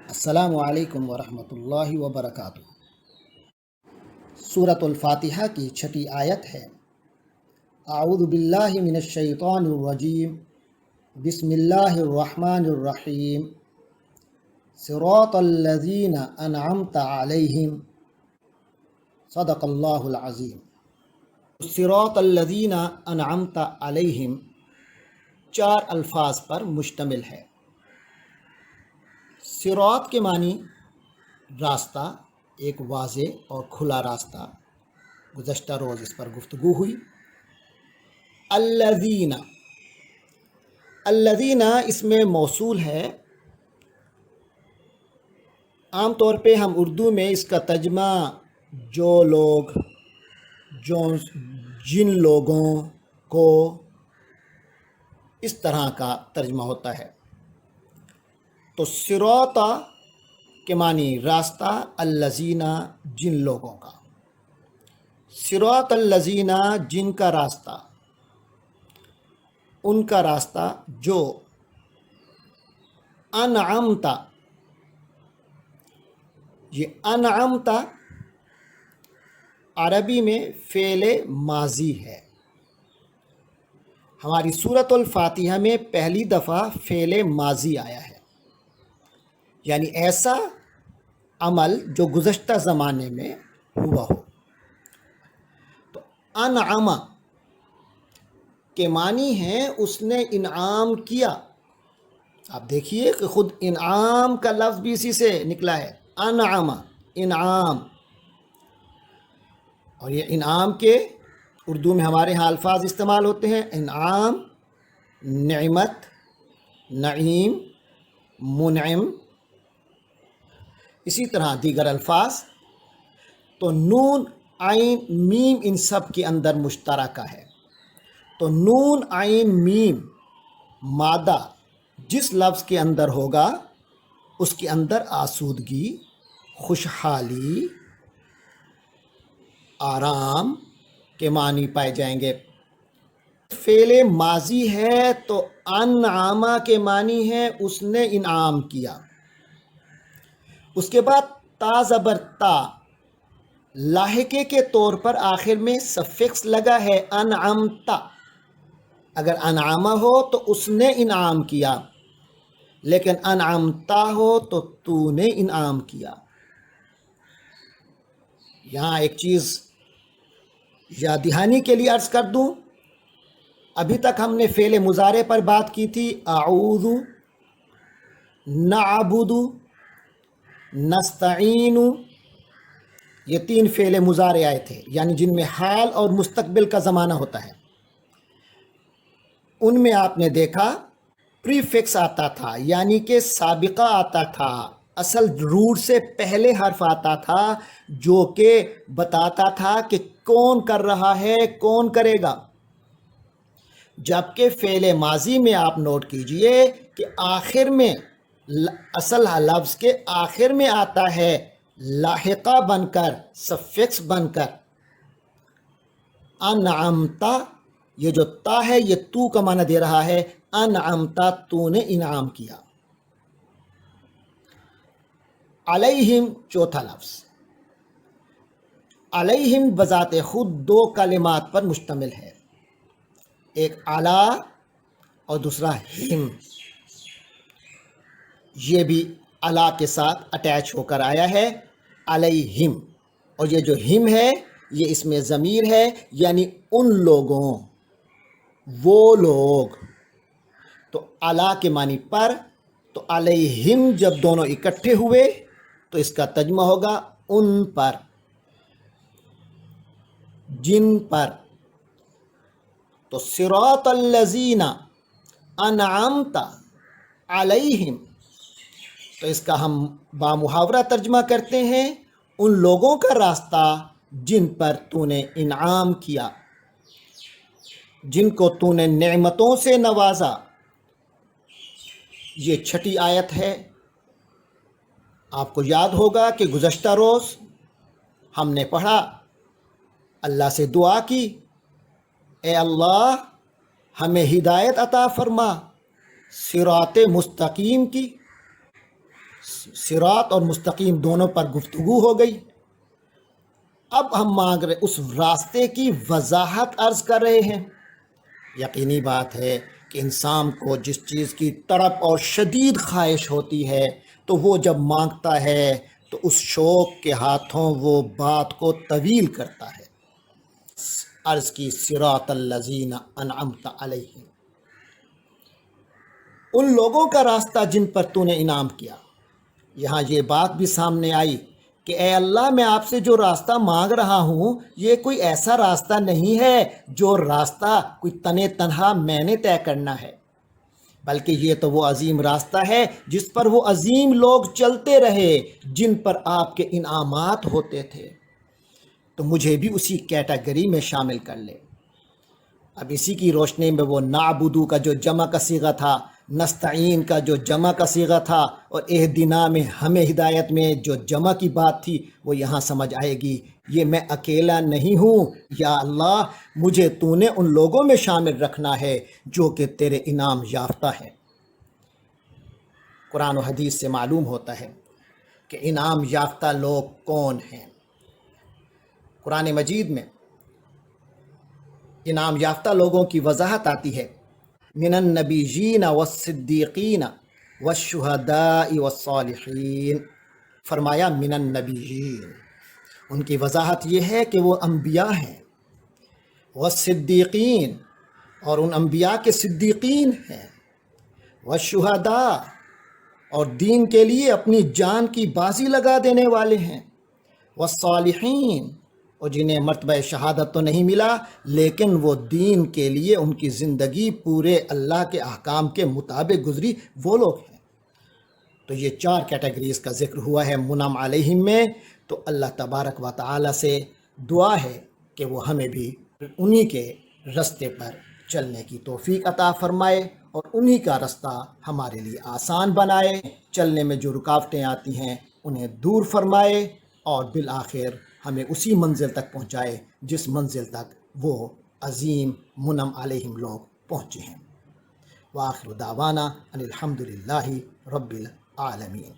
السلام علیکم ورحمۃ اللہ وبرکاتہ۔ سورۃ الفاتحہ کی چھٹی آیت ہے۔ اعوذ باللہ من الشیطان الرجیم، بسم اللہ الرحمن الرحیم، صراط الذین انعمت علیہم، صدق اللہ العظیم۔ صراط الذین انعمت علیہم 4 الفاظ پر مشتمل ہے۔ صراط کے معنی راستہ، ایک واضح اور کھلا راستہ، گزشتہ روز اس پر گفتگو ہوئی۔ الذین، الذین اس میں موصول ہے۔ عام طور پہ ہم اردو میں اس کا ترجمہ جو لوگ، جن لوگوں کو، اس طرح کا ترجمہ ہوتا ہے۔ تو صراط کے معنی راستہ، الذین جن لوگوں کا، صراط الذین جن کا راستہ، ان کا راستہ جو انعمت، یہ انعمت عربی میں فعل ماضی ہے۔ ہماری سورۃ الفاتحہ میں پہلی دفعہ فعل ماضی آیا ہے، یعنی ایسا عمل جو گزشتہ زمانے میں ہوا ہو۔ تو انعم کے معنی ہے اس نے انعام کیا۔ آپ دیکھیے کہ خود انعام کا لفظ بھی اسی سے نکلا ہے، انعم، انعام۔ اور یہ انعام کے اردو میں ہمارے ہاں الفاظ استعمال ہوتے ہیں، انعام، نعمت، نعیم، منعم، اسی طرح دیگر الفاظ۔ تو نون، عین، میم ان سب کے اندر مشترکہ ہے۔ تو نون، عین، میم مادہ جس لفظ کے اندر ہوگا اس کے اندر آسودگی، خوشحالی، آرام کے معنی پائے جائیں گے۔ فعل ماضی ہے تو انعام کے معنی ہے اس نے انعام کیا۔ اس کے بعد تا زبر تا، لاحقے کے طور پر آخر میں سفکس لگا ہے، انعمتا۔ اگر انعام ہو تو اس نے انعام کیا، لیکن انعمتا ہو تو تو نے انعام کیا۔ یہاں ایک چیز یاد دہانی کے لیے عرض کر دوں، ابھی تک ہم نے فعل مضارع پر بات کی تھی، اعوذ، نعبد، نستعین، یہ 3 فعل مضارع آئے تھے، یعنی جن میں حال اور مستقبل کا زمانہ ہوتا ہے۔ ان میں آپ نے دیکھا پری فکس آتا تھا، یعنی کہ سابقہ آتا تھا، اصل روٹ سے پہلے حرف آتا تھا جو کہ بتاتا تھا کہ کون کر رہا ہے، کون کرے گا۔ جبکہ فعل ماضی میں آپ نوٹ کیجئے کہ آخر میں، اصل لفظ کے آخر میں آتا ہے، لاحقہ بن کر، سفکس بن کر۔ انعمتا، یہ جو تا ہے یہ تو کا معنی دے رہا ہے، انعمتا تو نے انعام کیا۔ علیہم چوتھا لفظ، علیہم بذات خود 2 کلمات پر مشتمل ہے، ایک علی اور دوسرا ہم۔ یہ بھی علی کے ساتھ اٹیچ ہو کر آیا ہے، علیہم۔ اور یہ جو ہم ہے یہ اس میں ضمیر ہے، یعنی ان لوگوں، وہ لوگ۔ تو علی کے معنی پر، تو علیہم جب دونوں اکٹھے ہوئے تو اس کا ترجمہ ہوگا ان پر، جن پر۔ تو صراط الذین انعمت علیہم، تو اس کا ہم بامحاورہ ترجمہ کرتے ہیں، ان لوگوں کا راستہ جن پر تو نے انعام کیا، جن کو تو نے نعمتوں سے نوازا۔ یہ چھٹی آیت ہے۔ آپ کو یاد ہوگا کہ گزشتہ روز ہم نے پڑھا، اللہ سے دعا کی، اے اللہ ہمیں ہدایت عطا فرما صراط مستقیم کی، صراط اور مستقیم دونوں پر گفتگو ہو گئی. اب ہم مانگ رہے اس راستے کی وضاحت عرض کر رہے ہیں. یقینی بات ہے کہ انسان کو جس چیز کی تڑپ اور شدید خواہش ہوتی ہے تو وہ جب مانگتا ہے تو اس شوق کے ہاتھوں وہ بات کو طویل کرتا ہے. عرض کی صراط الذین انعمت علیہم، ان لوگوں کا راستہ جن پر تو نے انعام کیا. یہاں یہ بات بھی سامنے آئی کہ اے اللہ، میں آپ سے جو راستہ مانگ رہا ہوں یہ کوئی ایسا راستہ نہیں ہے جو راستہ کوئی تنے تنہا میں نے طے کرنا ہے، بلکہ یہ تو وہ عظیم راستہ ہے جس پر وہ عظیم لوگ چلتے رہے جن پر آپ کے انعامات ہوتے تھے. تو مجھے بھی اسی کیٹیگری میں شامل کر لے. اب اسی کی روشنی میں وہ نعبدو کا جو جمع کا صیغہ تھا، نستعین کا جو جمع کا صیغہ تھا، اور اہدنا میں ہمیں ہدایت میں جو جمع کی بات تھی وہ یہاں سمجھ آئے گی. یہ میں اکیلا نہیں ہوں، یا اللہ مجھے تو نے ان لوگوں میں شامل رکھنا ہے جو کہ تیرے انعام یافتہ ہے. قرآن و حدیث سے معلوم ہوتا ہے کہ انعام یافتہ لوگ کون ہیں. قرآن مجید میں انعام یافتہ لوگوں کی وضاحت آتی ہے. من النبیین والصدیقین والشہداء والصالحین، فرمایا من النبیین. ان کی وضاحت یہ ہے کہ وہ انبیاء ہیں، والصدیقین، اور ان انبیاء کے صدیقین ہیں، والشہداء، اور دین کے لیے اپنی جان کی بازی لگا دینے والے ہیں، والصالحین، اور جنہیں مرتبہ شہادت تو نہیں ملا لیکن وہ دین کے لیے ان کی زندگی پورے اللہ کے احکام کے مطابق گزری، وہ لوگ ہیں. تو یہ 4 کیٹیگریز کا ذکر ہوا ہے منعم علیہم میں. تو اللہ تبارک و تعالی سے دعا ہے کہ وہ ہمیں بھی انہی کے رستے پر چلنے کی توفیق عطا فرمائے اور انہی کا رستہ ہمارے لیے آسان بنائے. چلنے میں جو رکاوٹیں آتی ہیں انہیں دور فرمائے اور بالآخر ہمیں اسی منزل تک پہنچائے جس منزل تک وہ عظیم منعم علیہم لوگ پہنچے ہیں. وآخر دعوانا ان الحمد للہ رب العالمین.